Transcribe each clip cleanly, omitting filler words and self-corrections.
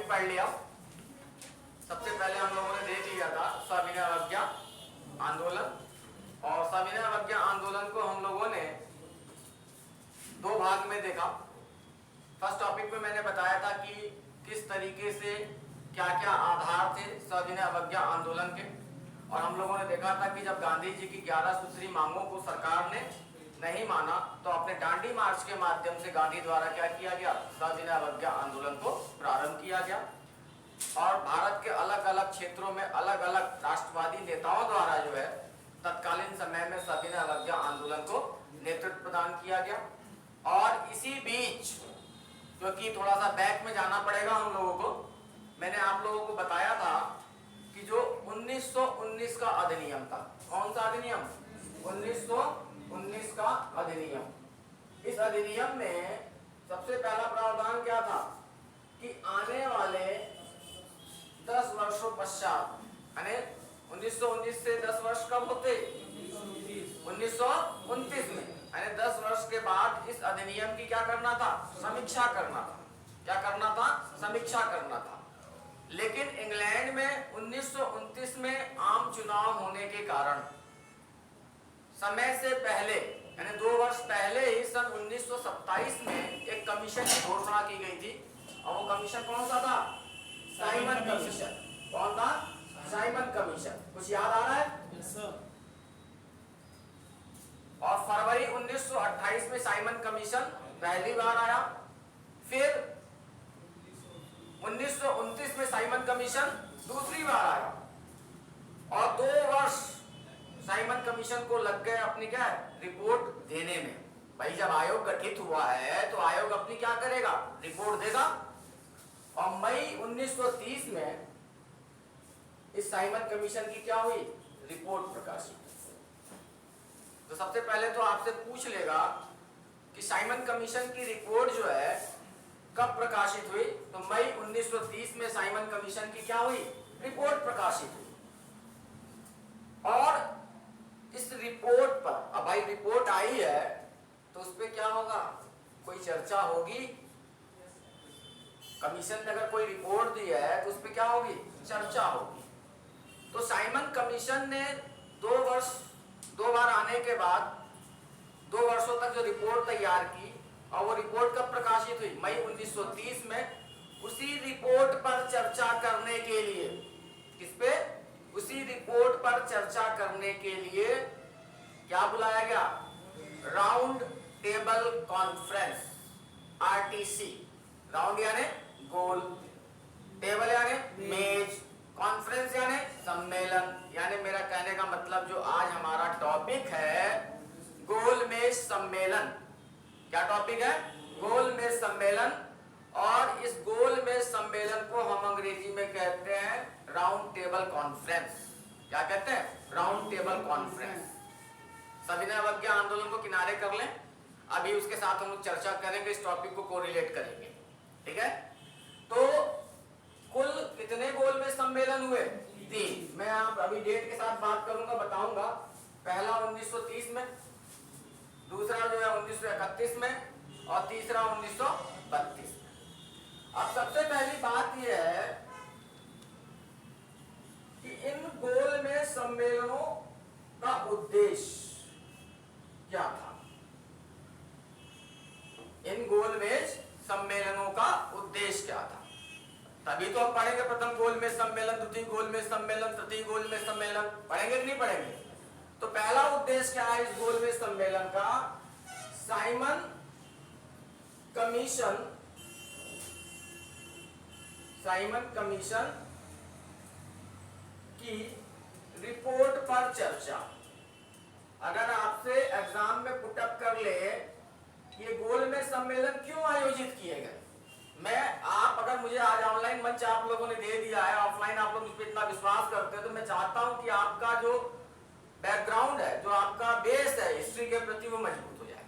Topic पढ़ लिया। सबसे पहले हम लोगों ने देख लिया था सविनय अवज्ञा आंदोलन, और सविनय अवज्ञा आंदोलन को हम लोगों ने दो भाग में देखा। फर्स्ट टॉपिक में मैंने बताया था कि किस तरीके से क्या क्या आधार थे सविनय अवज्ञा आंदोलन के, और हम लोगों ने देखा था कि जब गांधी जी की 11 सूत्री मांगों को सरकार ने नहीं माना तो अपने डांडी मार्च के माध्यम से गांधी द्वारा क्या किया गया, सविनय अवज्ञा आंदोलन को प्रारंभ किया गया। और भारत के अलग अलग क्षेत्रों में अलग अलग राष्ट्रवादी नेताओं द्वारा जो है तत्कालीन समय में सविनय अवज्ञा आंदोलन को नेतृत्व प्रदान किया गया। और इसी बीच, क्योंकि थोड़ा सा बैक में जाना पड़ेगा हम लोगों को, मैंने आप लोगों को बताया था कि जो 1919 का अधिनियम था, कौन सा अधिनियम, 1919 का अधिनियम। इस अधिनियम में सबसे पहला प्रावधान क्या था कि आने वाले 10 वर्षों पश्चात, यानी 1919 से 10 वर्ष कब होते, 1929 में, यानी 10 वर्ष के बाद इस अधिनियम की क्या करना था, समीक्षा करना था। क्या करना था, समीक्षा करना था। लेकिन इंग्लैंड में 1929 में आम चुनाव होने के कारण समय से पहले, यानी 2 वर्ष पहले ही सन 1927 में एक कमीशन की घोषणा की गई थी। और वो कमीशन कौन सा था, साइमन कमीशन। कौन था, साइमन कमीशन। कुछ याद आ रहा है? Yes sir. और फरवरी 1928 में साइमन कमीशन पहली बार आया। फिर 1929 में साइमन कमीशन दूसरी बार आया, और 2 वर्ष साइमन कमीशन को लग गए अपनी क्या रिपोर्ट देने में। भाई जब आयोग गठित हुआ है तो आयोग अपनी क्या करेगा, रिपोर्ट देगा। और मई 1930 में इस साइमन कमीशन की क्या हुई, रिपोर्ट प्रकाशित। तो सबसे पहले तो आपसे पूछ लेगा कि साइमन कमीशन की रिपोर्ट जो है कब प्रकाशित हुई, तो मई 1930 में साइमन कमीशन की क्या हुई, रिपोर्ट प्रकाशित हुई। और इस रिपोर्ट पर, अब भाई रिपोर्ट आई है तो उस पर क्या होगा, कोई चर्चा होगी। कमीशन ने अगर कोई रिपोर्ट दी है तो उस पर क्या होगी, चर्चा होगी। तो साइमन कमीशन ने 2 बार आने के बाद 2 वर्षों तक जो रिपोर्ट तैयार की, और वो रिपोर्ट कब प्रकाशित हुई, मई 1930 में। उसी रिपोर्ट पर चर्चा करने के लिए, किस पे, उसी रिपोर्ट पर चर्चा करने के लिए क्या बुलाया गया, round table conference, RTC. Round यानी गोल, टेबल यानी मेज, कॉन्फ्रेंस यानी सम्मेलन। यानी मेरा कहने का मतलब जो आज हमारा टॉपिक है गोल मेज सम्मेलन। क्या टॉपिक है, गोल मेज सम्मेलन। और इस गोल मेज सम्मेलन को हम अंग्रेजी में कहते हैं राउंड टेबल कॉन्फ्रेंस। क्या कहते हैं, राउंड टेबल कॉन्फ्रेंस। सविनय अवज्ञा आंदोलन को किनारे कर लें, अभी उसके साथ हम लोग चर्चा करेंगे, इस टॉपिक को कोरिलेट करेंगे, ठीक है। तो कुल कितने गोल मेज सम्मेलन हुए, 3। मैं आप अभी डेट के साथ बात करूंगा, बताऊंगा। पहला 1930 में, दूसरा जो है 1931 में, और तीसरा 1932 में। अब सबसे पहली बात यह है कि इन गोल मेज सम्मेलनों का उद्देश्य क्या था। इन गोल मेज सम्मेलनों का उद्देश्य क्या था, तभी तो हम पढ़ेंगे। प्रथम गोल मेज सम्मेलन, द्वितीय गोल मेज सम्मेलन, तृतीय गोल मेज सम्मेलन, पढ़ेंगे कि नहीं पढ़ेंगे। तो पहला उद्देश्य क्या है इस गोल मेज सम्मेलन का, साइमन कमीशन, साइमन कमीशन की रिपोर्ट पर चर्चा। अगर आपसे एग्जाम में पुटअप कर ले ये गोल मेज सम्मेलन क्यों आयोजित किए गए, मैं आप अगर मुझे आज ऑनलाइन मंच आप लोगों ने दे दिया है, ऑफलाइन आप लोग मुझ पर इतना विश्वास करते हैं, तो मैं चाहता हूं कि आपका जो बैकग्राउंड है, जो आपका बेस है हिस्ट्री के प्रति, वो मजबूत हो जाए।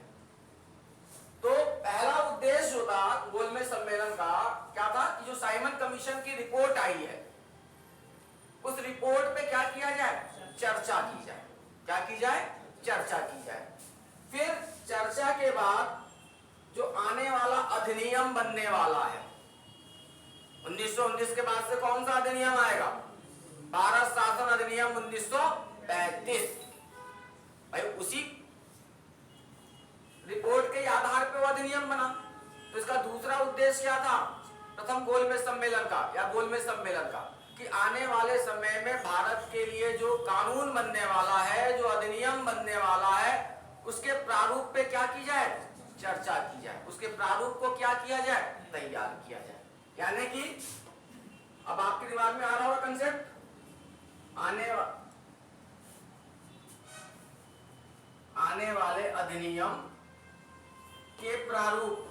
तो पहला उद्देश्य जो था गोल मेज सम्मेलन का क्या था कि जो साइमन कमीशन की रिपोर्ट आई है उस रिपोर्ट पे क्या किया जाए, चर्चा की जाए। क्या की जाए, चर्चा की जाए। फिर चर्चा के बाद जो आने वाला अधिनियम बनने वाला है 1919 के बाद से कौन सा अधिनियम आएगा? भारत शासन अधिनियम 1935। भाई उसी रिपोर्ट के आधार पर वो अधिनियम बना। तो इसका दूसरा उद्देश्य क्या था प्रथम गोलमेज सम्मेलन का या गोलमेज सम्मेलन का, कि आने वाले समय में भारत के लिए जो कानून बनने वाला है, जो अधिनियम बनने वाला है, उसके प्रारूप पे क्या की जाए? चर्चा की जाए। उसके प्रारूप को क्या किया जाए? तैयार किया जाए। यानी कि अब आपके दिमाग में आ रहा होगा कंसेप्ट, आने वाले अधिनियम के प्रारूप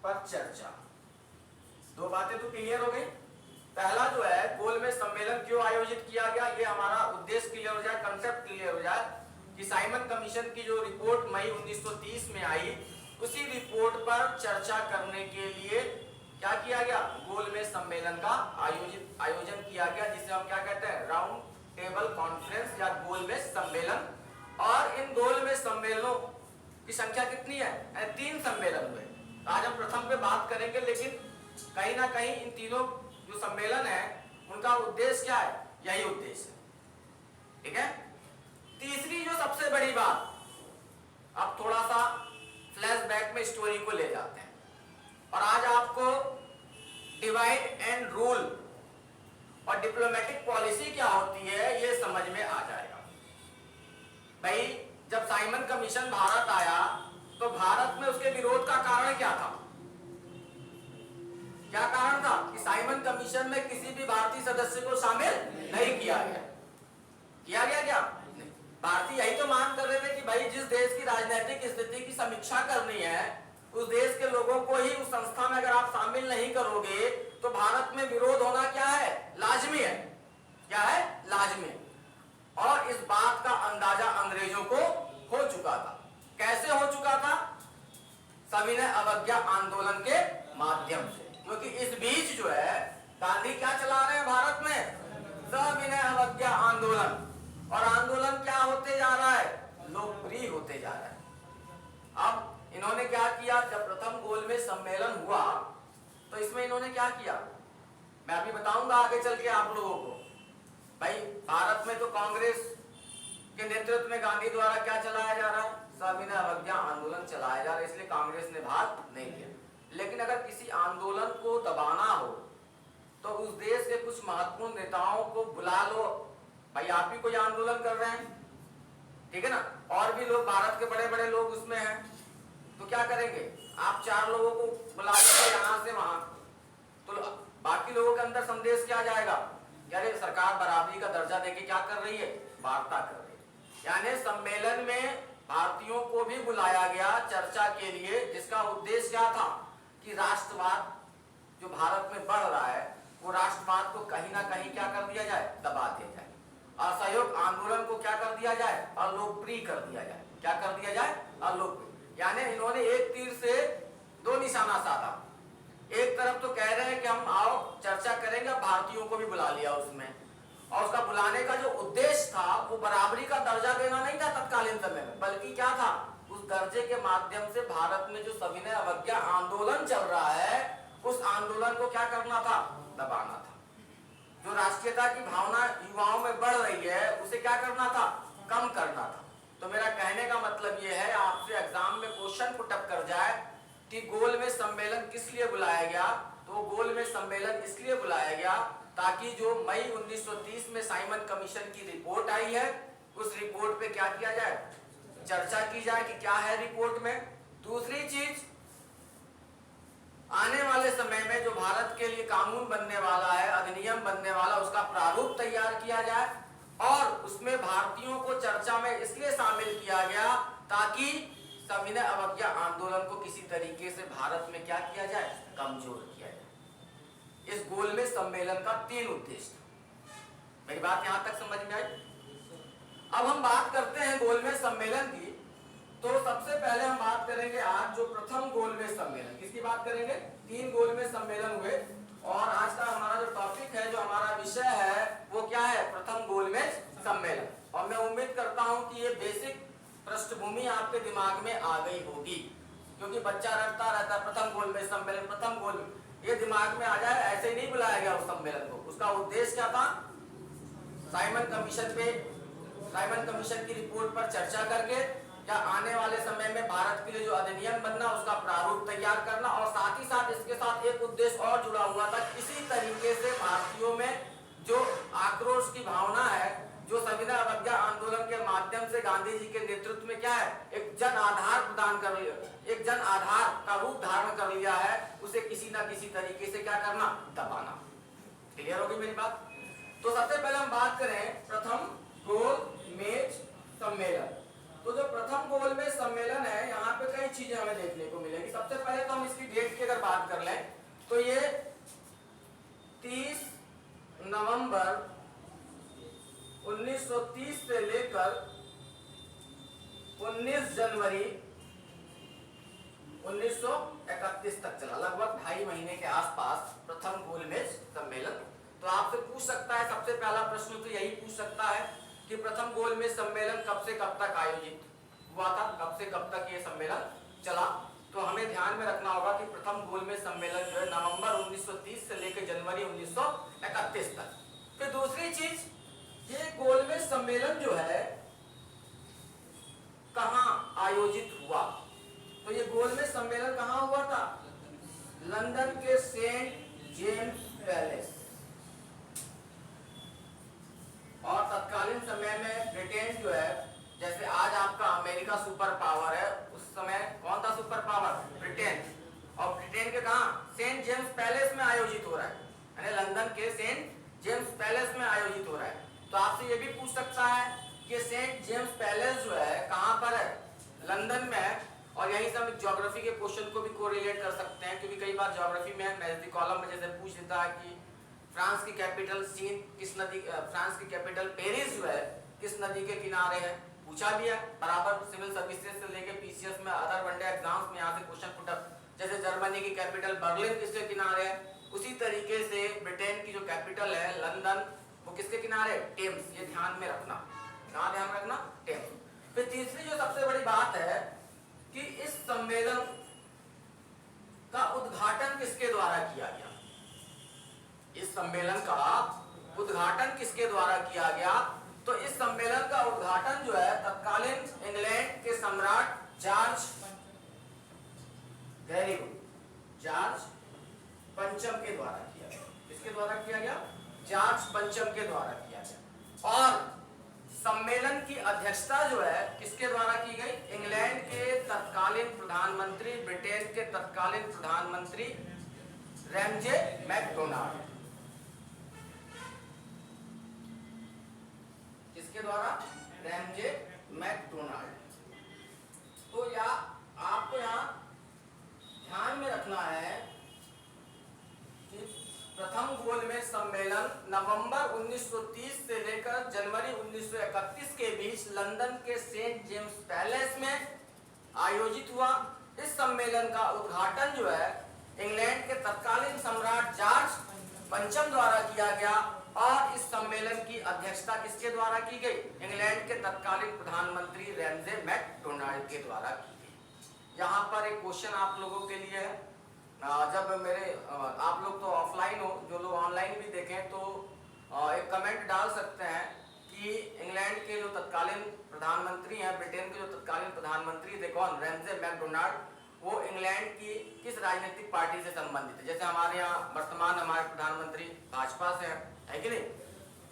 पर चर्चा। दो बातें तो क्लियर हो गई। पहला जो है गोलमेज सम्मेलन क्यों आयोजित किया गया, ये हमारा उद्देश्य क्लियर हो जाए, कंसेप्ट क्लियर हो जाए कि साइमन कमीशन की जो रिपोर्ट मई 1930 में आई, उसी रिपोर्ट पर चर्चा करने के लिए क्या किया गया? गोलमेज सम्मेलन का आयोजन किया गया, जिसे हम क्या कहते हैं? राउंड टेबल कॉन्फ्रेंस या गोलमेज सम्मेलन। और इन गोलमेज सम्मेलनों की संख्या कितनी है? 3 सम्मेलन हुए। आज हम प्रथम पे बात करेंगे, लेकिन कहीं ना कहीं इन तीनों जो सम्मेलन है उनका उद्देश्य क्या है? यही उद्देश्य है। ठीक है। तीसरी जो सबसे बड़ी बात, अब थोड़ा सा फ्लैशबैक में स्टोरी को ले जाते हैं और आज आपको डिवाइड एंड रूल और डिप्लोमेटिक पॉलिसी क्या होती है ये समझ में आ जाएगा। भाई जब साइमन कमीशन भारत आया तो भारत में उसके विरोध का कारण क्या था? क्या कारण था कि साइमन कमीशन में किसी भी भारतीय सदस्य को शामिल नहीं किया गया। किया गया क्या? नहीं। भारतीय यही तो मांग कर रहे थे कि भाई जिस देश की राजनीतिक स्थिति की समीक्षा करनी है, उस देश के लोगों को ही उस संस्था में अगर आप शामिल नहीं करोगे तो भारत में विरोध होना क्या है? लाजमी है। क्या है? लाजमी। और इस बात का अंदाजा अंग्रेजों को हो चुका था। कैसे हो चुका था? सविनय अवज्ञा आंदोलन के माध्यम से। क्योंकि इस बीच जो है गांधी क्या चला रहे हैं भारत में? सविनय अवज्ञा आंदोलन। और आंदोलन क्या होते जा रहा है? लोकप्रिय होते जा रहा है। अब इन्होंने क्या किया? जब प्रथम गोलमेज सम्मेलन हुआ तो इसमें इन्होंने क्या किया मैं अभी बताऊंगा आगे चल के आप लोगों को। भाई भारत में तो कांग्रेस के नेतृत्व में गांधी द्वारा क्या चलाया जा रहा है? सविनय अवज्ञा आंदोलन चलाया जा रहा है, इसलिए कांग्रेस ने भाग नहीं लिया। लेकिन अगर किसी आंदोलन को दबाना हो तो उस देश के कुछ महत्वपूर्ण नेताओं को बुला लो। भाई आप भी कोई आंदोलन कर रहे हैं, ठीक है ना, और भी लोग भारत के बड़े बड़े लोग उसमें हैं, तो क्या करेंगे? आप 4 लोगों को बुला लीजिए यहाँ से वहां, तो बाकी लोगों के अंदर संदेश क्या जाएगा? यानी सरकार बराबरी का दर्जा देके क्या कर रही है? वार्ता कर रही है। यानी सम्मेलन में भारतीयों को भी बुलाया गया चर्चा के लिए, जिसका उद्देश्य क्या था कि राष्ट्रवाद जो भारत में बढ़ रहा है वो राष्ट्रवाद को कहीं ना कहीं क्या कर दिया जाए? दबा दिया जाए। असहयोग आंदोलन को क्या कर दिया जाए? अलोकप्रिय कर दिया जाए। क्या कर दिया जाए? अलोकप्रिय। यानी इन्होंने एक तीर से 2 निशाना साधा। एक तरफ तो कह रहे हैं कि हम आओ चर्चा करेंगे, भारतीयों को भी बुला लिया उसमें, और उसका बुलाने का जो उद्देश्य था वो बराबरी का दर्जा देना नहीं था तत्कालीन समय में, बल्कि क्या था? उस दर्जे के माध्यम से भारत में जो सविनय अवज्ञा आंदोलन चल रहा है उस आंदोलन को क्या करना था? दबाना था। जो राष्ट्रीयता की भावना युवाओं में बढ़ रही है उसे क्या करना था? कम करना था। तो मेरा कहने का मतलब यह है, आपसे एग्जाम में क्वेश्चन पुट अप कर जाए कि गोलमेज सम्मेलन किस लिए बुलाया गया, तो गोलमेज सम्मेलन इसलिए बुलाया गया ताकि जो मई 1930 में साइमन कमीशन की रिपोर्ट आई है उस रिपोर्ट पे क्या किया जाए? चर्चा की जाए कि क्या है रिपोर्ट में। दूसरी चीज, आने वाले समय में जो भारत के लिए कानून बनने वाला है, अधिनियम बनने वाला, उसका प्रारूप तैयार किया जाए। और उसमें भारतीयों को चर्चा में इसलिए शामिल किया गया ताकि सविनय अवज्ञा आंदोलन को किसी तरीके से भारत में क्या किया जाए? कमजोर किया जाए। इस गोलमेज सम्मेलन का 3 उद्देश्य था। मेरी बात यहां तक समझ में आई? अब हम बात करते हैं गोलमेज सम्मेलन की। तो सबसे पहले हम बात करेंगे आज जो प्रथम गोलमेज सम्मेलन, किसकी बात करेंगे? 3 गोलमेज सम्मेलन हुए और आज का हमारा जो टॉपिक है, जो हमारा विषय है वो क्या है? प्रथम गोलमेज सम्मेलन। और मैं उम्मीद करता हूं कि ये बेसिक पृष्ठभूमि आपके दिमाग में आ गई होगी, क्योंकि बच्चा रटता रहता है प्रथम गोलमेज सम्मेलन, प्रथम गोलमेज, ये दिमाग में आ जाए। ऐसे ही नहीं बुलाया गया उस सम्मेलन को। उसका उद्देश्य क्या था? साइमन कमीशन की रिपोर्ट पर चर्चा करके या आने वाले समय में भारत के लिए जो अधिनियम बनना उसका प्रारूप तैयार करना, और साथ ही साथ इसके साथ एक उद्देश्य और जुड़ा हुआ था। किसी तरीके से भारतीयों में जो आक्रोश की भावना है, जो संविदा अवज्ञा आंदोलन के माध्यम से गांधी जी के नेतृत्व में क्या है, एक जन आधार प्रदान कर लिया, एक जन आधार का रूप धारण कर लिया है, उसे किसी ना किसी तरीके से क्या करना, दबाना। क्लियर होगी मेरी बात? तो सबसे पहले हम बात करें प्रथम गोलमेज सम्मेलन। तो जो प्रथम गोलमेज सम्मेलन है, यहाँ पे कई चीजें हमें देखने को मिलेगी। सबसे पहले तो हम इसकी डेट की अगर बात कर लें तो ये 30 नवंबर 1930 से लेकर 19 जनवरी 1931 तक चला, लगभग 2.5 महीने के आसपास प्रथम गोलमेज सम्मेलन। तो आपसे पूछ सकता है, सबसे पहला प्रश्न तो यही पूछ सकता है कि प्रथम गोलमेज सम्मेलन कब से कब तक आयोजित हुआ था, कब से कब तक ये सम्मेलन चला। तो हमें ध्यान में रखना होगा कि प्रथम गोलमेज सम्मेलन जो है नवंबर 1930 से लेकर जनवरी 1931 तक। फिर दूसरी चीज, ये गोलमेज सम्मेलन जो है कहां आयोजित हुआ? तो ये गोलमेज सम्मेलन कहां हुआ था? लंदन के सेंट जेम्स पैलेस। और तत्कालीन समय में ब्रिटेन जो है, जैसे आज आपका अमेरिका सुपर पावर है, उस समय कौन था सुपर पावर? ब्रिटेन। और ब्रिटेन के कहा? सेंट जेम्स पैलेस में आयोजित हो रहा है, यानी लंदन के सेंट जेम्स पैलेस में आयोजित हो रहा है। तो आपसे ये भी पूछ सकता है कि सेंट जेम्स पैलेस जो है कहां पर है? लंदन में है। और यहीं से हम ज्योग्राफी के क्वेश्चन को भी कोरिलेट कर सकते हैं, क्योंकि कई बार ज्योग्राफी में नजदीक कॉलम में जैसे पूछ देता है कि फ्रांस की कैपिटल सीन किस नदी, फ्रांस की कैपिटल पेरिस जो है किस नदी के किनारे है, पूछा भी है बराबर। सिविल सर्विसेज से लेके पीसीएस में, अदर वनडे एग्जाम्स में यहाँ से क्वेश्चन पुट अप। जैसे जर्मनी की कैपिटल बर्लिन किसके किनारे है, उसी तरीके से ब्रिटेन की जो कैपिटल है लंदन, वो किसके किनारे? टेम्स। ये ध्यान में रखना, कहाँ ध्यान में रखना? टेम्स। फिर तीसरी जो सबसे बड़ी बात है कि इस सम्मेलन का उद्घाटन किसके द्वारा किया गया? इस सम्मेलन का उद्घाटन किसके द्वारा किया गया? तो इस सम्मेलन का उद्घाटन जो है तत्कालीन इंग्लैंड के सम्राट जॉर्ज, वेरी गुड, जॉर्ज पंचम के द्वारा किया गया। किसके द्वारा किया गया? जॉर्ज पंचम के द्वारा किया गया। और सम्मेलन की अध्यक्षता जो है किसके द्वारा की गई? इंग्लैंड के तत्कालीन प्रधानमंत्री, ब्रिटेन के तत्कालीन प्रधानमंत्री रैमजे मैकडोनाल्ड। किसके द्वारा? Ramsay MacDonald. तो या आपको यहाँ ध्यान में रखना है कि प्रथम गोलमेज सम्मेलन नवंबर 1930 से लेकर जनवरी 1931 के बीच लंदन के सेंट जेम्स पैलेस में आयोजित हुआ। इस सम्मेलन का उद्घाटन जो है इंग्लैंड के तत्कालीन सम्राट जॉर्ज पंचम द्वारा किया गया। और इस सम्मेलन की अध्यक्षता किसके द्वारा की गई? इंग्लैंड के तत्कालीन प्रधानमंत्री रैमजे मैकडोनाल्ड के द्वारा की गई। यहाँ पर एक क्वेश्चन आप लोगों के लिए है, जब मेरे आप लोग तो ऑफलाइन हो, जो लोग ऑनलाइन भी देखें तो एक कमेंट डाल सकते हैं कि इंग्लैंड के जो तत्कालीन प्रधानमंत्री हैं, ब्रिटेन के जो तत्कालीन प्रधानमंत्री थे कौन? रैमजे मैकडोनाल्ड, वो इंग्लैंड की किस राजनीतिक पार्टी से संबंधित है? जैसे हमारे यहाँ वर्तमान हमारे प्रधानमंत्री भाजपा से है कि नहीं,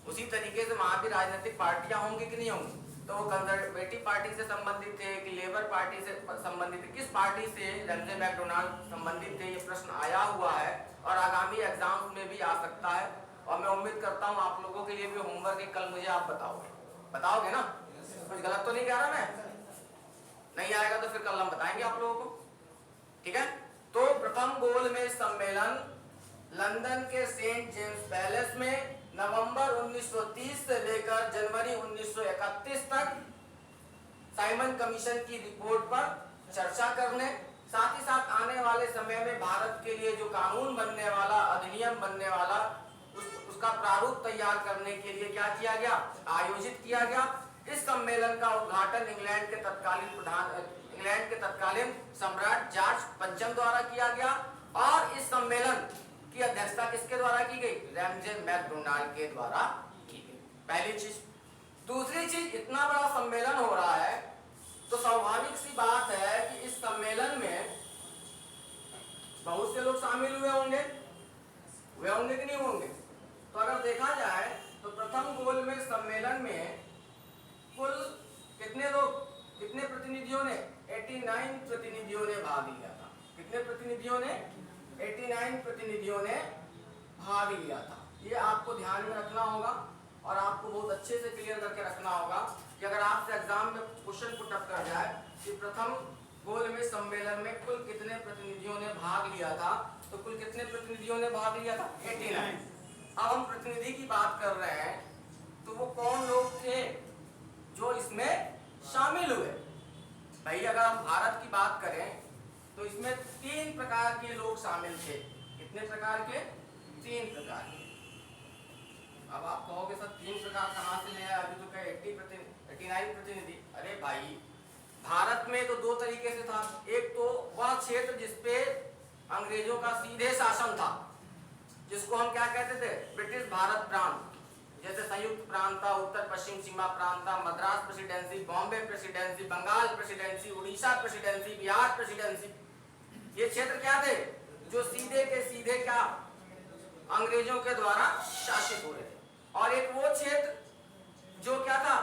उसी तरीके से वहाँ भी राजनीतिक पार्टियां होंगी कि नहीं होंगी? तो वो कंजर्वेटिव पार्टी से संबंधित थे कि लेबर पार्टी से संबंधित थे? किस पार्टी से रैमजे मैकडोनाल्ड संबंधित थे? ये प्रश्न आया हुआ है और आगामी एग्जाम्स में भी आ सकता है। और मैं उम्मीद करता हूँ आप लोगों के लिए भी होमवर्क है, कल मुझे आप बताओगे ना? कुछ गलत तो नहीं कह रहा मैं? नहीं आएगा तो फिर कल हम बताएंगे आप लोगों को, ठीक है? तो प्रथम गोलमेज सम्मेलन लंदन के सेंट जेम्स पैलेस में नवंबर 1930 से लेकर जनवरी 1931 तक साइमन कमीशन की रिपोर्ट पर चर्चा करने, साथ ही साथ आने वाले समय में भारत के लिए जो कानून बनने वाला, अधिनियम बनने वाला, उसका प्रारूप तैयार करने के लिए क्या किया गया? आयोजित किया गया। इस सम्मेलन का उद्घाटन इंग्लैंड के तत्कालीन सम्राट जॉर्ज पंचम द्वारा किया गया और इस सम्मेलन की अध्यक्षता किसके द्वारा की गई? रैमजे मैकडोनाल्ड के द्वारा की गई। पहली चीज। दूसरी चीज, इतना बड़ा सम्मेलन हो रहा है तो स्वाभाविक सी बात है कि इस सम्मेलन में बहुत से लोग शामिल हुए होंगे कि नहीं होंगे? तो अगर देखा जाए तो प्रथम गोलमेज सम्मेलन में कुल कितने प्रतिनिधियों ने 89 प्रतिनिधियों ने भाग लिया था। कितने प्रतिनिधियों ने? 89 प्रतिनिधियों ने भाग लिया था। ये आपको ध्यान में रखना होगा और आपको बहुत अच्छे से क्लियर करके रखना होगा कि अगर आपसे एग्जाम में क्वेश्चन पुट अप कर जाए कि प्रथम गोलमेज सम्मेलन में कुल कितने प्रतिनिधियों ने भाग लिया था, तो कुल कितने प्रतिनिधियों ने भाग लिया था? 89। अब हम प्रतिनिधि की बात कर रहे हैं तो वो कौन लोग थे जो इसमें शामिल हुए? भाई अगर हम भारत की बात करें तो इसमें 3 प्रकार के लोग शामिल थे। कितने प्रकार के? 3 प्रकार के। अब आप कहोगे सर 3 प्रकार कहाँ से ले आए? अभी तो कहे 89 प्रतिनिधि। अरे भाई भारत में तो 2 तरीके से था। एक तो वह क्षेत्र जिसपे अंग्रेजों का सीधे शासन था, जिसको हम क्या कहते थे? ब्रिटिश भारत प्रांत। जैसे संयुक्त प्रांत था, उत्तर पश्चिम सीमा प्रांत था, Madras presidency, Bombay presidency, Bengal presidency, Orissa presidency, Bihar presidency. ये क्षेत्र क्या थे? जो सीधे के सीधे क्या अंग्रेजों के द्वारा शासित हो रहे थे। और एक वो क्षेत्र जो क्या था?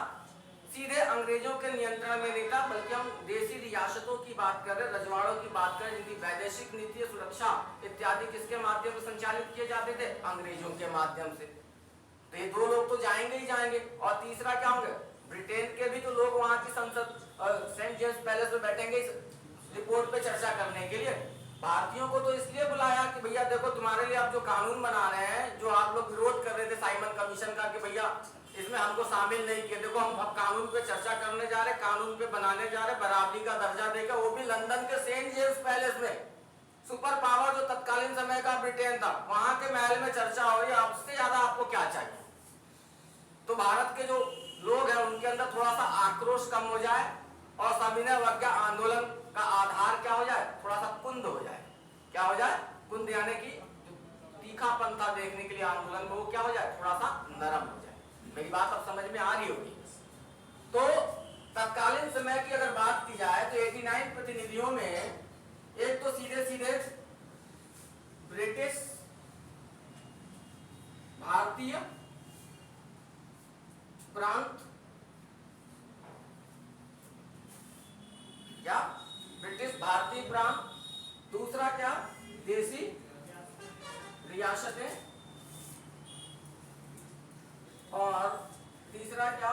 सीधे अंग्रेजों के नियंत्रण में नहीं था, बल्कि हम देसी रियासतों की बात कर रहे, रजवाड़ों की बात कर रहे, जिनकी वैदेशिक नीति, सुरक्षा इत्यादि किसके माध्यम से संचालित किए जाते थे? अंग्रेजों के माध्यम से। तो ये 2 लोग तो जाएंगे ही जाएंगे। और तीसरा क्या होंगे? ब्रिटेन के भी तो लोग वहां की संसद सेंट जेम्स पैलेस में बैठेंगे इस रिपोर्ट पे चर्चा करने के लिए। भारतीयों को तो इसलिए बुलाया कि भैया देखो तुम्हारे लिए आप जो कानून बना रहे हैं, जो आप लोग विरोध कर रहे थे साइमन कमीशन का कि भैया इसमें हमको शामिल नहीं किया, देखो हम अब कानून पे चर्चा करने जा रहे, कानून पे बनाने जा रहे, बराबरी का दर्जा देकर, वो भी लंदन के सेंट जेम्स पैलेस में। सुपर पावर जो तत्कालीन समय का ब्रिटेन था, वहां के महल में चर्चा हो रही है। आपसे ज्यादा आपको क्या चाहिए? तो भारत के जो लोग हैं उनके अंदर थोड़ा सा आक्रोश कम हो जाए और सविनय अवज्ञा आंदोलन का आधार क्या हो जाए? थोड़ा सा कुंद हो जाए। क्या हो जाए? कुंद, यानी कि तीखापन था देखने के लिए आंदोलन में, वो क्या हो जाए? थोड़ा सा नरम हो जाए। मेरी बात अब समझ में आ रही होगी। तो तत्कालीन समय की अगर बात की जाए तो 89 प्रतिनिधियों में एक तो सीधे सीधे ब्रिटिश भारतीय प्रांत या ब्रिटिश भारतीय प्रांत, दूसरा क्या? देसी रियासतें, और तीसरा क्या?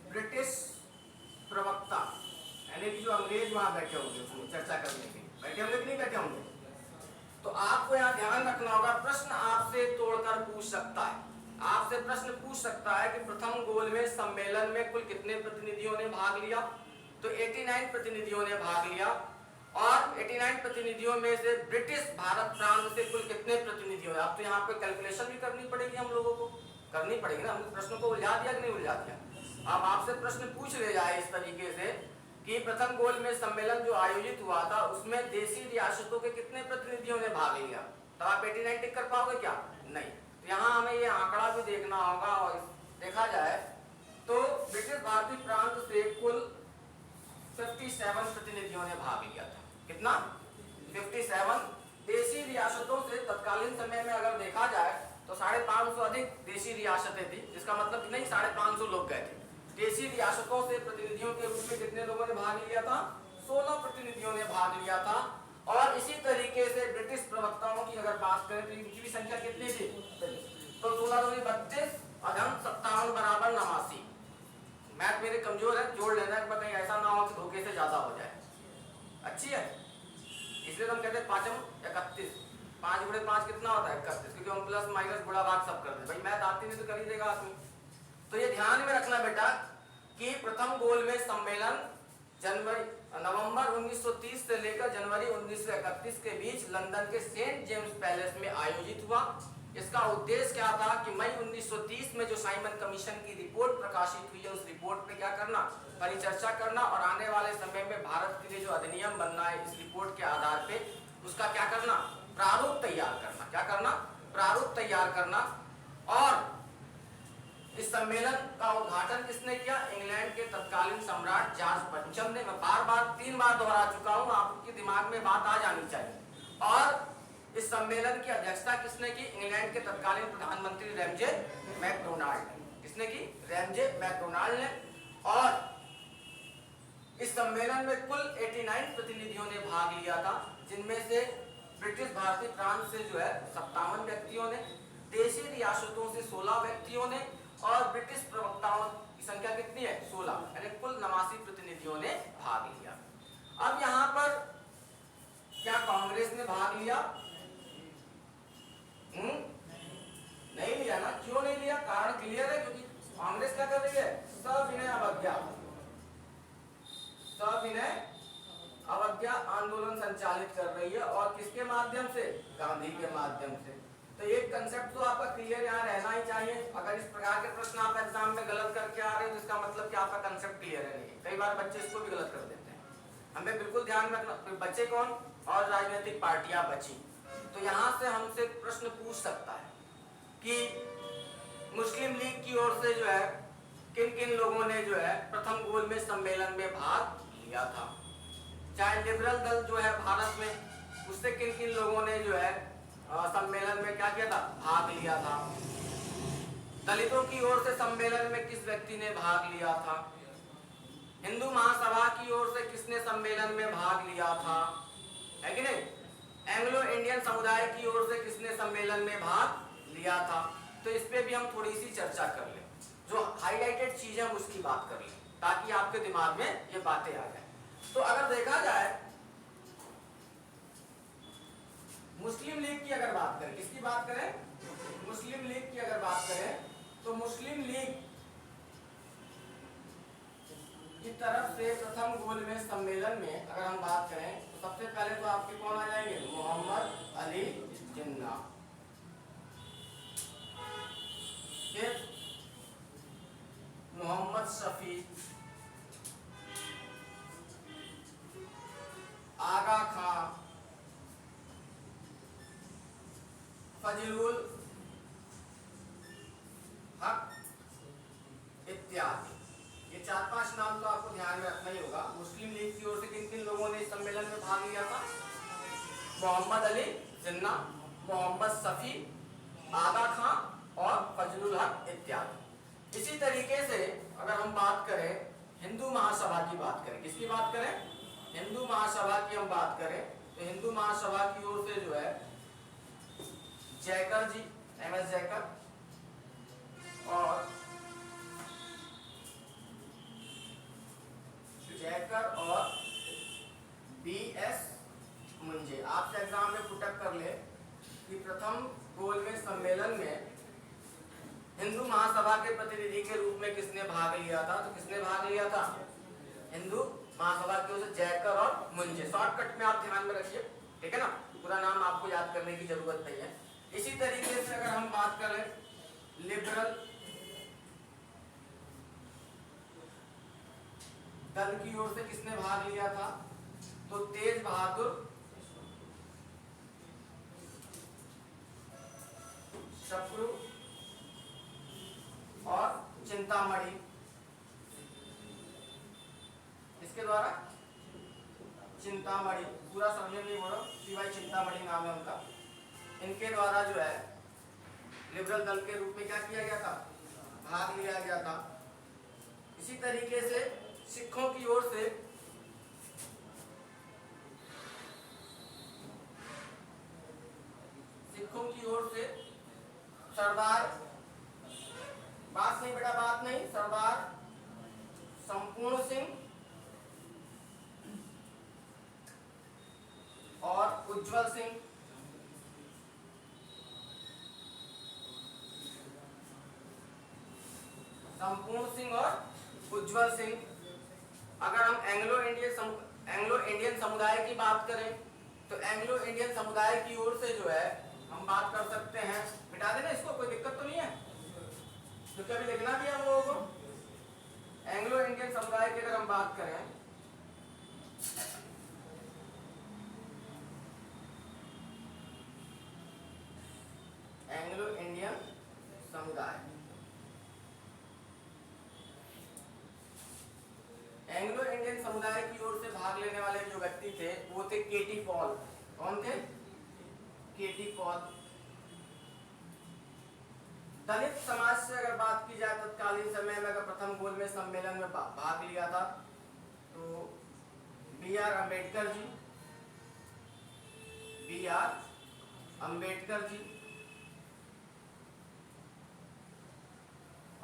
ब्रिटिश प्रवक्ता, यानी कि जो अंग्रेज वहां बैठे होंगे उसमें चर्चा करने के लिए बैठे होंगे कि नहीं बैठे होंगे। तो आपको यहाँ ध्यान रखना होगा, प्रश्न आपसे तोड़कर पूछ सकता है, आपसे प्रश्न पूछ सकता है कि प्रथम गोलमेज सम्मेलन में कुल कितने प्रतिनिधियों ने भाग लिया? तो 89 प्रतिनिधियों ने भाग लिया। और 89 प्रतिनिधियों में से ब्रिटिश भारत प्रांत से कुल कितने प्रतिनिधियों? अब तो यहाँ पे कैलकुलेशन भी करनी पड़ेगी, हम लोगों को करनी पड़ेगी ना। हमने प्रश्नों को उलझा दिया कि नहीं उलझा दिया? अब आपसे प्रश्न पूछ ले जाए इस तरीके से कि प्रथम गोलमेज सम्मेलन जो आयोजित हुआ था उसमें देसी रियासतों के कितने प्रतिनिधियों ने भाग लिया? तो आप 89 टिक कर पाओगे क्या? नहीं। यहाँ हमें ये आंकड़ा भी देखना होगा। और देखा जाए तो ब्रिटिश भारतीय प्रांत से कुल 57 प्रतिनिधियों ने भाग लिया था। कितना? 57। देशी रियासतों से तत्कालीन समय में अगर देखा जाए तो 550 अधिक देशी रियासतें थी, जिसका मतलब नहीं 550 लोग गए थे। देशी रियासतों से प्रतिनिधियों के रूप में कितने लोगों ने भाग लिया था? 16 प्रतिनिधियों ने भाग लिया था। और इसी तरीके से ब्रिटिश प्रवक्ताओं की अगर बात करें तो इनकी भी संख्या कितनी थी? तो 16 दूनी 32, अधम 57 बराबर 89। मैथ मेरे कमजोर है, जोड़ लेना है, कहीं ऐसा ना हो कि धोखे से ज्यादा हो जाए। अच्छी है, इसलिए तो हम कहते हैं 5 31। 5 गुणे 5 कितना होता है? 31, क्योंकि हम प्लस माइनस गुणा भाग सब कर दे। भाई मैथ आती नहीं तो कर ही देगा आदमी। तो ये ध्यान में रखना बेटा कि प्रथम गोलमेज सम्मेलन नवंबर 1930 से लेकर जनवरी 1931 के बीच लंदन के सेंट जेम्स पैलेस में आयोजित हुआ। इसका उद्देश्य क्या था कि मई 1930 में जो साइमन कमीशन की रिपोर्ट प्रकाशित हुई है, उस रिपोर्ट पे क्या करना, परिचर्चा करना और आने वाले समय में भारत के लिए जो अधिनियम बनना है इस रिपोर्ट के आधार पे उसका क्या करना, प्रारूप तैयार करना। क्या करना, प्रारूप तैयार करना। और इस सम्मेलन का उद्घाटन किसने किया, इंग्लैंड के तत्कालीन सम्राट जॉर्ज पंचम ने। मैं बार-बार 3 बार दोहरा चुका हूं, आपके दिमाग में बात आ जानी चाहिए। और इस सम्मेलन की अध्यक्षता किसने की, इंग्लैंड के तत्कालीन प्रधानमंत्री रैमजे मैकडोनाल्ड ने। किसने की, रैमजे मैकडोनाल्ड ने। और इस सम्मेलन में कुल 89 प्रतिनिधियों ने भाग लिया था, जिनमें से ब्रिटिश भारतीय प्रांत से जो है 57 व्यक्तियों ने, देशी रियासतों से 16 व्यक्तियों ने और ब्रिटिश प्रवक्ताओं की संख्या कितनी है, 16, यानी कुल 89 प्रतिनिधियों ने भाग लिया। अब यहाँ पर क्या कांग्रेस ने भाग लिया? नहीं लिया ना। क्यों नहीं लिया? कारण क्लियर है, क्योंकि कांग्रेस क्या कर रही है, सविनय अवज्ञा, सविनय अवज्ञा आंदोलन संचालित कर रही है। और किसके माध्यम से, गांधी के माध्यम से। तो एक कंसेप्ट तो आपका क्लियर यहाँ रहना ही चाहिए। अगर इस प्रकार के प्रश्न आप एग्जाम में गलत करके आ रहे हो तो इसका मतलब कि आपका कंसेप्ट क्लियर है नहीं। कई बार बच्चे इसको भी गलत कर देते हैं, हमें बिल्कुल ध्यान रखना। बच्चे कौन, और राजनीतिक पार्टियां बची। तो यहाँ से हमसे प्रश्न पूछ सकता है कि मुस्लिम लीग की ओर से जो है किन किन लोगों ने जो है प्रथम गोलमेज सम्मेलन में भाग लिया था। चाहे लिबरल दल जो है भारत में, उससे किन किन लोगों ने जो है सम्मेलन में क्या किया था, भाग लिया था। दलितों की ओर से सम्मेलन में किस व्यक्ति ने भाग लिया था। हिंदू महासभा की ओर से किसने सम्मेलन में भाग लिया था, है कि नहीं। एंग्लो इंडियन समुदाय की ओर से किसने सम्मेलन में भाग लिया था। तो इस पे भी हम थोड़ी सी चर्चा कर लें, जो हाईलाइटेड चीजें हम उसकी बात कर लें, ताकि आपके दिमाग में ये बातें आ जाए। तो अगर देखा जाए मुस्लिम लीग की अगर बात करें, किसकी बात करें, मुस्लिम लीग की अगर बात करें, तो मुस्लिम लीग की तरफ से प्रथम गोलमेज सम्मेलन में अगर हम बात करें तो सबसे पहले तो आपके कौन आ जाएंगे, मोहम्मद अली जिन्ना, फिर मोहम्मद शफी, आगा खां, फजलुल हक इत्यादि। ये 4-5 नाम तो आपको ध्यान में रखना ही होगा। मुस्लिम लीग की ओर से किन किन लोगों ने इस सम्मेलन में भाग लिया था, मोहम्मद अली जिन्ना, मोहम्मद शफी, आगा खां और फजलुल हक इत्यादि। इसी तरीके से अगर हम बात करें हिंदू महासभा की बात करें, किसकी बात करें, हिंदू महासभा की हम बात करें तो हिंदू महासभा की ओर से जो है जयकर जी, एमएस जयकर और बीएस मुंजे। आपसे एग्जाम में पुटअप कर ले कि प्रथम गोलमेज सम्मेलन में हिंदू महासभा के प्रतिनिधि के रूप में किसने भाग लिया था। तो किसने भाग लिया था, हिंदू महासभा की ओर से जयकर और मुंजे। शॉर्टकट में आप ध्यान में रखिए, ठीक है ना, पूरा नाम आपको याद करने की जरूरत नहीं है। इसी तरीके से अगर हम बात करें लिबरल दल की ओर से किसने भाग लिया था, तो तेज बहादुर शक्रु और चिंतामणि। इसके द्वारा चिंतामणि, पूरा समझे नहीं बोलो, सिवाय चिंतामणि नाम है उनका। इनके द्वारा जो है लिबरल दल के रूप में क्या किया गया था, भाग लिया गया था। इसी तरीके से सिखों की ओर से सरदार, बात नहीं बेटा बात नहीं, सरदार संपूर्ण सिंह और उज्जवल सिंह। संपूर्ण सिंह और उज्जवल सिंह। अगर हम एंग्लो इंडियन समुदाय की बात करें तो एंग्लो इंडियन समुदाय की ओर से जो है हम बात कर सकते हैं, मिटा देना इसको, कोई दिक्कत तो नहीं है, तो कभी लिखना भी है हम लोगों को। एंग्लो इंडियन समुदाय की अगर हम बात करें, एंग्लो इंडियन समुदाय, एंग्लो इंडियन समुदाय की ओर से भाग लेने वाले जो व्यक्ति थे वो थे केटी पॉल। कौन थे? केटी पॉल। दलित समाज से अगर बात की जाए तत्कालीन समय में, अगर प्रथम गोलमेज सम्मेलन में भाग लिया था तो बी.आर. अम्बेडकर जी, बी.आर. अम्बेडकर जी,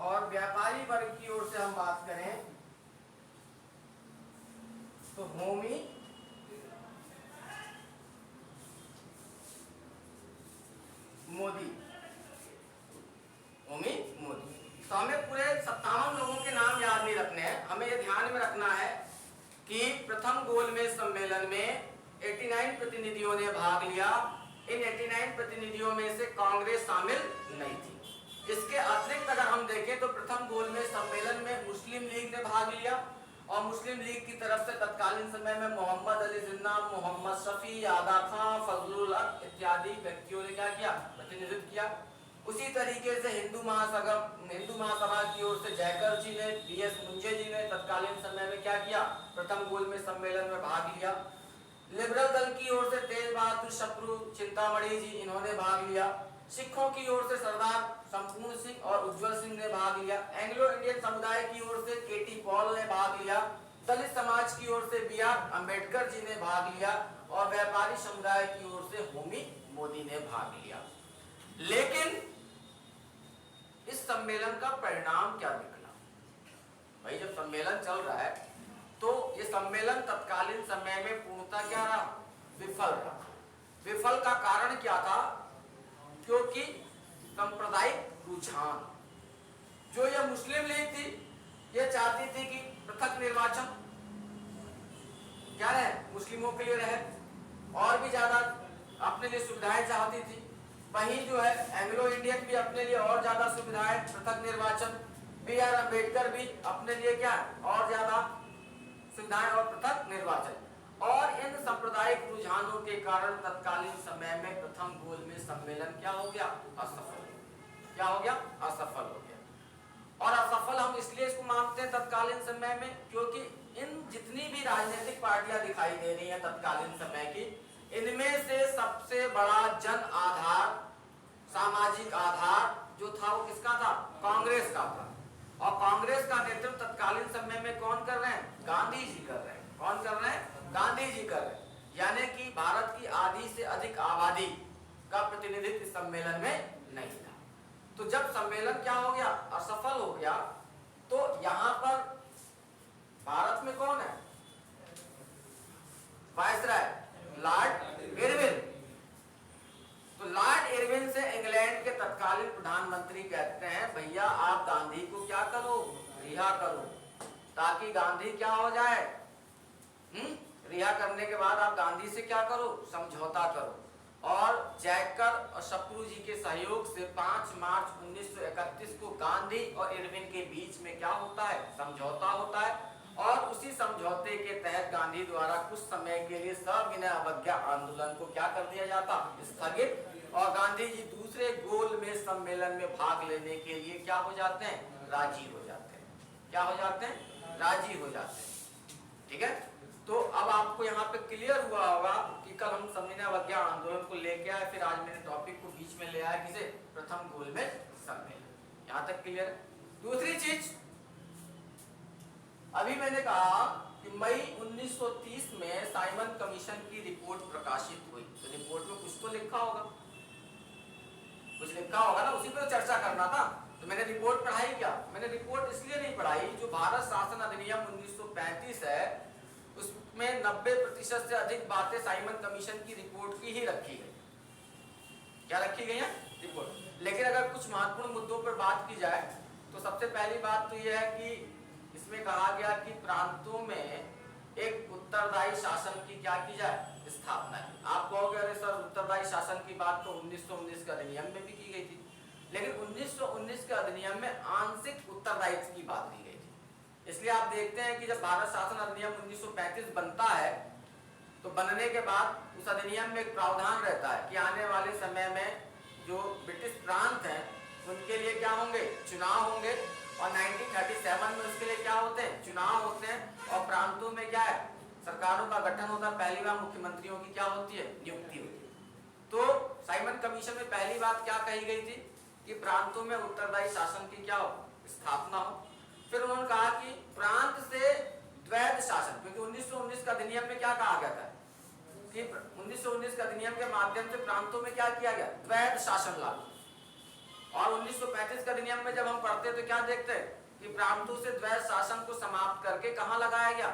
और व्यापारी वर्ग की ओर से हम बात करें तो होमी मोदी, होमी मोदी। तो हमें पूरे 57 लोगों के नाम याद नहीं रखने हैं, हमें यह ध्यान में रखना है कि प्रथम गोलमेज सम्मेलन में 89 प्रतिनिधियों ने भाग लिया। इन 89 प्रतिनिधियों में से कांग्रेस शामिल नहीं थी। इसके अतिरिक्त अगर हम देखें तो प्रथम गोलमेज सम्मेलन में मुस्लिम लीग ने भाग लिया, और मुस्लिम लीग की तरफ से तत्कालीन समय में मोहम्मद अली जिन्ना, मोहम्मद शफी, आदा खां, फजलुल हक इत्यादि व्यक्तियों ने क्या किया? प्रतिनिधित्व किया। उसी तरीके से हिंदू महासभा की ओर से जयकर जी ने, बी.एस. मुंजे जी ने तत्कालीन समय में क्या किया? प्रथम गोलमेज सम्मेलन में भाग लिया। लिबरल दल की ओर से तेज बहादुर शप्रू, चिंतामणि जी, इन्होंने भाग लिया। सिखों की ओर से सरदार संपूर्ण सिंह और उज्जवल सिंह ने भाग लिया। एंग्लो इंडियन समुदाय की ओर से केटी पॉल ने भाग लिया। दलित समाज की ओर से बी.आर. अम्बेडकर जी ने भाग लिया, और व्यापारी समुदाय की ओर से होमी मोदी ने भाग लिया। लेकिन इस सम्मेलन का परिणाम क्या निकला? भाई जब सम्मेलन चल रहा है तो ये सम्मेलन तत्कालीन समय में पूर्णतः क्या रहा? विफल रहा। विफल का कारण क्या था? क्योंकि सांप्रदायिक रुझान, जो यह मुस्लिम लीग थी, यह चाहती थी कि पृथक निर्वाचन क्या रहे, मुस्लिमों के लिए रहे, और भी ज्यादा अपने लिए सुविधाएं चाहती थी। वहीं जो है एंग्लो इंडियन भी अपने लिए और ज्यादा सुविधाएं, पृथक निर्वाचन। बी.आर. अम्बेडकर भी अपने लिए क्या और ज्यादा सुविधाएं और पृथक निर्वाचन। और इन सांप्रदायिक रुझानों के कारण तत्कालीन समय में प्रथम गोलमेज सम्मेलन क्या हो गया? असफल। क्या हो गया? असफल हो गया। और असफल हम इसलिए इसको मानते हैं तत्कालीन समय में, क्योंकि इन जितनी भी राजनीतिक पार्टियां दिखाई दे रही हैं तत्कालीन समय की, इनमें से सबसे बड़ा जन आधार, सामाजिक आधार जो था वो किसका था? कांग्रेस का था। और कांग्रेस का नेतृत्व तत्कालीन समय में कौन कर रहे हैं? गांधी जी कर रहे हैं। कौन कर रहे हैं? गांधी जी कर रहे हैं। यानी कि भारत की आधी से अधिक आबादी का प्रतिनिधित्व इस सम्मेलन में नहीं था। तो जब सम्मेलन क्या हो गया? असफल हो गया, तो यहां पर भारत में कौन है? Viceroy Lord Irwin. तो लॉर्ड इरविन से इंग्लैंड के तत्कालीन प्रधानमंत्री कहते हैं, भैया आप गांधी को क्या करो? रिहा करो, ताकि गांधी क्या हो जाए? रिहा करने के बाद आप गांधी से क्या करो? समझौता करो। और जयकर और शप्रू जी के सहयोग से 5 मार्च 1931 को गांधी और इरविन के बीच में क्या होता है? समझौता होता है। और उसी समझौते के तहत गांधी द्वारा कुछ समय के लिए सविनय अवज्ञा आंदोलन को क्या कर दिया जाता? स्थगित। और गांधी जी दूसरे गोलमेज सम्मेलन में भाग लेने के लिए क्या हो जाते हैं? राजी हो जाते हैं। क्या हो जाते हैं? राजी हो जाते हैं। ठीक है, तो अब आपको यहाँ पे क्लियर हुआ होगा कि कल हम सविनय अवज्ञा आंदोलन को लेके आए, फिर आज मैंने टॉपिक को बीच में ले आया, किसे? प्रथम गोलमेज सम्मेलन। यहाँ तक क्लियर। दूसरी चीज, अभी मैंने कहा कि मई 1930 में साइमन कमीशन की रिपोर्ट प्रकाशित हुई। तो रिपोर्ट में कुछ तो लिखा होगा, कुछ लिखा होगा ना, उसी पर चर्चा करना था। तो मैंने रिपोर्ट पढ़ाई क्या? मैंने रिपोर्ट इसलिए नहीं पढ़ाई, जो भारत शासन अधिनियम 1935 है उसमें 90% से अधिक बातें साइमन कमीशन की रिपोर्ट की ही रखी है। क्या रखी गई है? रिपोर्ट। लेकिन अगर कुछ महत्वपूर्ण मुद्दों पर बात की जाए तो सबसे पहली बात तो यह है कि इसमें कहा गया कि प्रांतों में एक उत्तरदायी शासन की क्या की जाए? स्थापना की। आप कहोगे अरे सर उत्तर उत्तरदायी शासन की बात तो 1919 के अधिनियम में भी की गई थी, लेकिन 1919 के अधिनियम में आंशिक उत्तरदायित्व की बात की गई थी। इसलिए आप देखते हैं कि जब भारत शासन अधिनियम 1935 बनता है तो बनने के बाद उस अधिनियम में एक प्रावधान रहता है कि आने वाले समय में जो ब्रिटिश प्रांत हैं उनके लिए क्या होंगे, चुनाव होंगे, और 1937 में उसके लिए क्या होते हैं, चुनाव होते हैं, और प्रांतों में क्या है, सरकारों का गठन होता है। पहली बार मुख्यमंत्रियों की क्या होती है, नियुक्ति होती है। तो साइमन कमीशन में पहली बात क्या कही गई थी कि प्रांतों में उत्तरदायी शासन की क्या हो, स्थापना हो। फिर उन्होंने कहा कि प्रांत से द्वैध शासन, क्योंकि 1919 का अधिनियम में क्या कहा गया था कि 1919 के अधिनियम के माध्यम से प्रांतों में क्या किया गया, द्वैध शासन लागू। और 1935 के अधिनियम में जब हम पढ़ते तो क्या देखते हैं कि प्रांतों से द्वैध शासन को समाप्त करके कहां लगाया गया,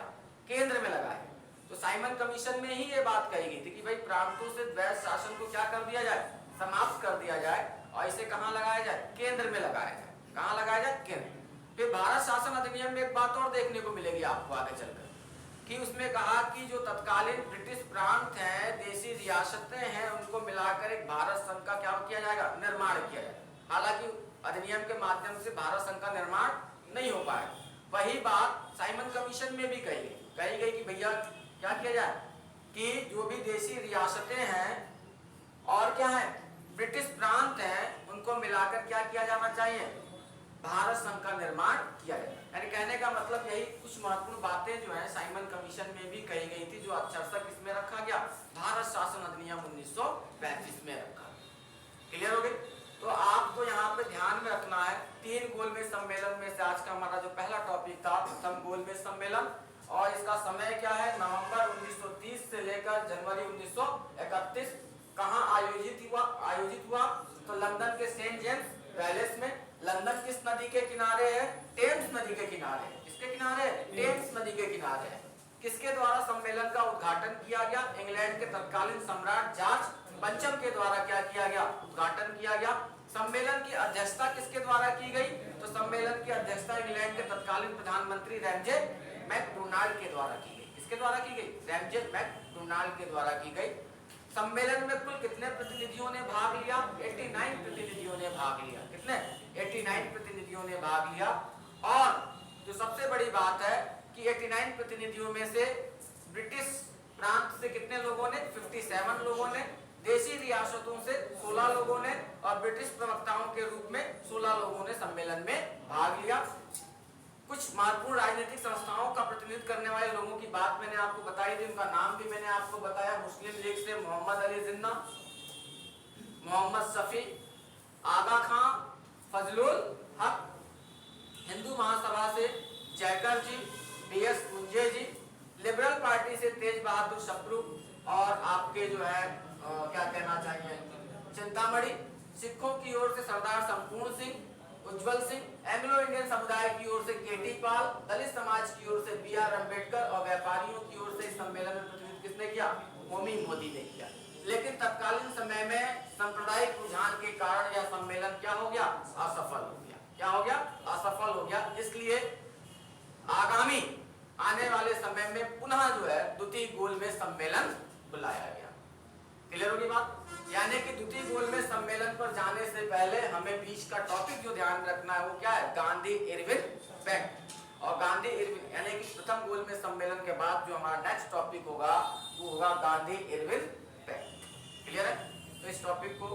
केंद्र में लगाया गया। तो साइमन कमीशन में ही ये बात कही गई थी कि भाई प्रांतों से द्वैध शासन को क्या कर दिया जाए, समाप्त कर दिया जाए, और इसे कहां लगाया जाए, केंद्र में लगाया जाए। कहां लगाया जाए, केंद्र। फिर भारत शासन अधिनियम में एक बात और देखने को मिलेगी आपको आगे चलकर, कि उसमें कहा कि जो तत्कालीन ब्रिटिश प्रांत हैं, देशी रियासतें हैं, उनको मिलाकर एक भारत संघ का क्या किया जाएगा, निर्माण किया जाएगा। हालांकि अधिनियम के माध्यम से भारत संघ का निर्माण नहीं हो पाया। वही बात साइमन कमीशन में भी कही गई कि भैया क्या किया जाए कि जो भी देशी रियासतें हैं और क्या है, ब्रिटिश प्रांत हैं, उनको मिलाकर क्या किया जाना चाहिए, भारत संघ का निर्माण किया जाए। यानी कहने का मतलब यही कुछ महत्वपूर्ण बातें जो है साइमन कमीशन में भी कही गई थी, जो अक्षरशः किसमें रखा गया, भारत शासन अधिनियम 1935 में रखा। क्लियर हो गई। तो आपको यहाँ पे ध्यान में रखना है 3 गोलमेज सम्मेलन में से आज का हमारा जो पहला टॉपिक था प्रथम गोलमेज सम्मेलन, और इसका समय क्या है, नवंबर 1930 से लेकर जनवरी 1931। कहाँ आयोजित हुआ तो लंदन के सेंट जेम्स पैलेस में। लंदन किस नदी के किनारे है, टेम्स नदी के किनारे है। किसके किनारे है, टेम्स नदी के किनारे है। किसके द्वारा सम्मेलन का उद्घाटन किया गया, इंग्लैंड के तत्कालीन सम्राट जॉर्ज पंचम के द्वारा क्या किया गया, उद्घाटन किया गया। सम्मेलन की अध्यक्षता किसके द्वारा की गई, तो सम्मेलन की अध्यक्षता इंग्लैंड के तत्कालीन प्रधानमंत्री रैमजे मैकडोनाल्ड के द्वारा की गई। किसके द्वारा की गई, रैमजे मैकडोनाल्ड के द्वारा की गई। सम्मेलन में कुल कितने प्रतिनिधियों ने भाग लिया, 89 प्रतिनिधियों ने भाग लिया। कितने, 89 प्रतिनिधियों ने भाग लिया। और जो सबसे बड़ी बात है कि 89 प्रतिनिधियों में से ब्रिटिश प्रांत से कितने लोगों ने, 57 लोगों ने, देशी रियासतों से 16 लोगों ने, और ब्रिटिश प्रवक्ताओं के रूप में 16 लोगों ने सम्मेलन में भाग लिया। कुछ महत्वपूर्ण राजनीतिक संस्थाओं का प्रतिनिधित्व करने वाले लोगों की बात मैंने आपको बताई थी, उनका नाम भी मैंने आपको बताया। मुस्लिम लीग से मोहम्मद अली जिन्ना, मोहम्मद शफी, आगा खां, फजलुल हक, हिंदू महासभा से जयकर जी, DS पुंजे जी, लिबरल पार्टी से तेज बहादुर सप्रू, और आपके जो है क्या कहना चाहिए, चिंतामणि, सिखों की ओर से सरदार संपूर्ण सिंह, उज्जवल सिंह, एंग्लो इंडियन समुदाय की ओर से केटी पाल, दलित समाज की ओर से BR अम्बेडकर, और व्यापारियों की ओर से इस सम्मेलन में प्रतिनिधित्व किसने किया, होमी मोदी ने किया। लेकिन तत्कालीन समय में सांप्रदायिक रुझान के कारण यह सम्मेलन क्या हो गया, असफल हो गया। क्या हो गया, असफल हो गया। इसलिए आगामी आने वाले समय में पुनः जो है द्वितीय गोलमेज सम्मेलन बुलाया गया। क्लियर होगी बात। यानी कि द्वितीय गोलमेज सम्मेलन पर जाने से पहले हमें बीच का टॉपिक जो ध्यान रखना है वो क्या है, गांधी इरविन पैक्ट। और गांधी इरविन यानी कि प्रथम गोलमेज सम्मेलन के बाद जो हमारा नेक्स्ट टॉपिक होगा वो होगा गांधी इरविन पैक्ट। क्लियर है। तो इस टॉपिक को